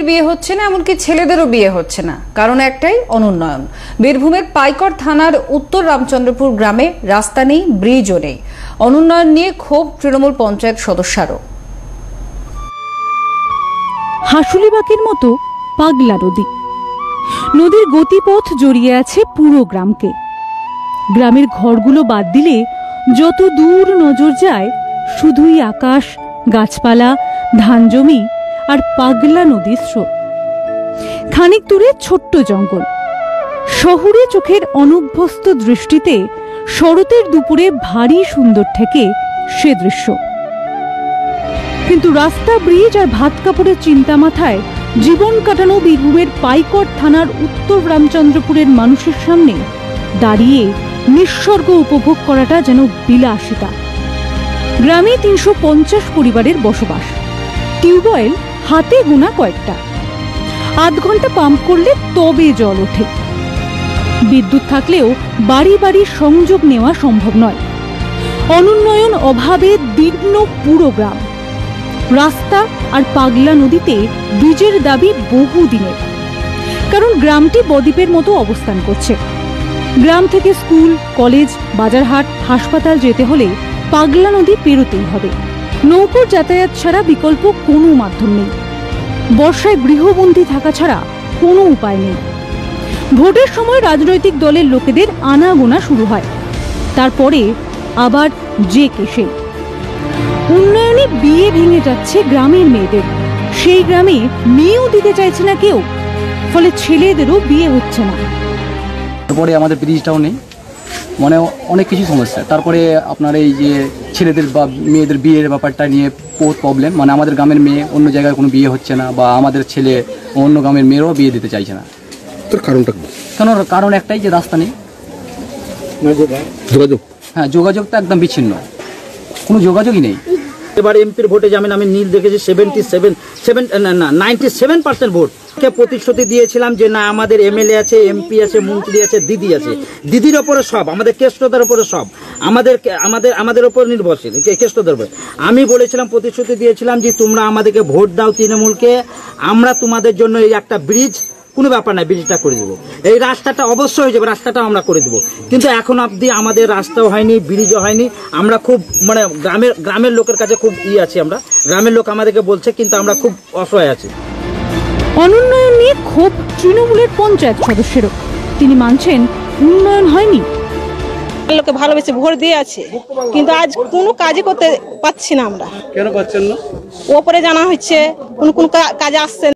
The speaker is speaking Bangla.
মেয়েদের বিয়ে হচ্ছে না, এমনকি ছেলেদেরও বিয়ে হচ্ছে না। কারণ একটাই, অনুন্নয়ন। বীরভূমের পাইকর থানার উত্তর রামচন্দ্রপুর গ্রামে রাস্তা নেই, ব্রিজও নেই। অনুন্নয়ন নিয়ে ক্ষোভ তৃণমূল পঞ্চায়েত সদস্যেরও। হাসুলিবাকের মতো পাগলা নদী, নদীর গতিপথ জড়িয়ে আছে পুরো গ্রামকে। গ্রামের ঘরগুলো বাদ দিলে যত দূর নজর যায় শুধুই আকাশ, গাছপালা, ধান জমি আর পাগলা নদীর স্রোত। খানিক দূরে ছোট্ট জঙ্গল। শহুরে চোখের অনভ্যস্ত দৃষ্টিতে শরতের দুপুরে ভারী সুন্দর ঠেকে সে দৃশ্য। কিন্তু রাস্তা, ব্রিজ আর ভাত কাপড়ের চিন্তা মাথায় জীবন কাটানো বীরভূমের পাইকর থানার উত্তর রামচন্দ্রপুরের মানুষের সামনে দাঁড়িয়ে নিঃস্বর্গ উপভোগ করাটা যেন বিলাসিতা। গ্রামে ৩৫০ পরিবারের বসবাস। টিউবওয়েল হাতে গোনা কয়েকটা। আধ ঘন্টা পাম্প করলে তবে জল ওঠে। বিদ্যুৎ থাকলেও বাড়ি বাড়ি সংযোগ নেওয়া সম্ভব নয়। অনুন্নয়ন অভাবে দীর্ণ পুরো গ্রাম। রাস্তা আর পাগলা নদীতে ব্রিজের দাবি বহুদিনের। কারণ গ্রামটি বদ্বীপের মতো অবস্থান করছে। গ্রাম থেকে স্কুল, কলেজ, বাজারহাট, হাসপাতাল যেতে হলে পাগলা নদী পেরোতেই হবে। নৌকোর যাতায়াত ছাড়া বিকল্প কোনো মাধ্যম নেই। বর্ষায় গৃহবন্দী থাকা ছাড়া কোনো উপায় নেই। ভোটের সময় রাজনৈতিক দলের লোকেদের আনাগোনা শুরু হয়। তারপরে আবার যে কেসে উন্নয়নে বিয়ে ভেঙে যাচ্ছে গ্রামের মেয়েদের। সেই গ্রামে মেয়েও দিতে চাইছে না কেউ, ফলে ছেলেদেরও বিয়ে হচ্ছে না। তারপরে আমাদের ব্রিজটাও নেই, মানে অনেক কিছু সমস্যা। তারপরে আপনার এই যে ছেলেদের বা মেয়েদের বিয়ের ব্যাপারটা নিয়ে বহুত প্রবলেম। মানে আমাদের গ্রামের মেয়ে অন্য জায়গায় কোনো বিয়ে হচ্ছে না, বা আমাদের ছেলে অন্য গ্রামের মেয়েরও বিয়ে দিতে চাইছে না। তোর কারণটা কারণ একটাই, যে রাস্তা নেই, যোগাযোগ। হ্যাঁ, যোগাযোগটা একদম বিচ্ছিন্ন, কোনো যোগাযোগই নেই। এবার এমপির ভোটে যেমন আমি নীল দেখেছি 97% ভোট। প্রতিশ্রুতি দিয়েছিলাম যে না, আমাদের এমএলএ আছে, এমপি আছে, মন্ত্রী আছে, দিদি আছে। দিদির ওপরে সব, আমাদের কেষ্টদার উপরে সব, আমাদের ওপর নির্ভরশীল কেষ্টদার উপরে। আমি বলেছিলাম, প্রতিশ্রুতি দিয়েছিলাম যে তোমরা আমাদেরকে ভোট দাও তৃণমূলকে, আমরা তোমাদের জন্য এই একটা ব্রিজ, কোনো ব্যাপার নাই, ব্রিজটা করে দেবো। এই রাস্তাটা অবশ্যই হয়ে যাবে, রাস্তাটাও আমরা করে দেবো। কিন্তু এখন অবধি আমাদের রাস্তাও হয়নি, ব্রিজও হয়নি। আমরা খুব মানে গ্রামের লোকের কাছে খুব আছি। আমরা গ্রামের লোক আমাদেরকে বলছে, কিন্তু আমরা খুব অসহায় আছি। অনুন্নয়ন নিয়ে ক্ষোভ তৃণমূলের পঞ্চায়েত সদস্যেরও। তিনি মানছেন উন্নয়ন হয়নি। লোকে ভালোবেসে ভোট দিয়ে আছে, কিন্তু আজ কোনো কাজই করতে পারছি না আমরা। কেন পাচ্ছেন না? ওপরে জানা হচ্ছে কোন কাজে আসছে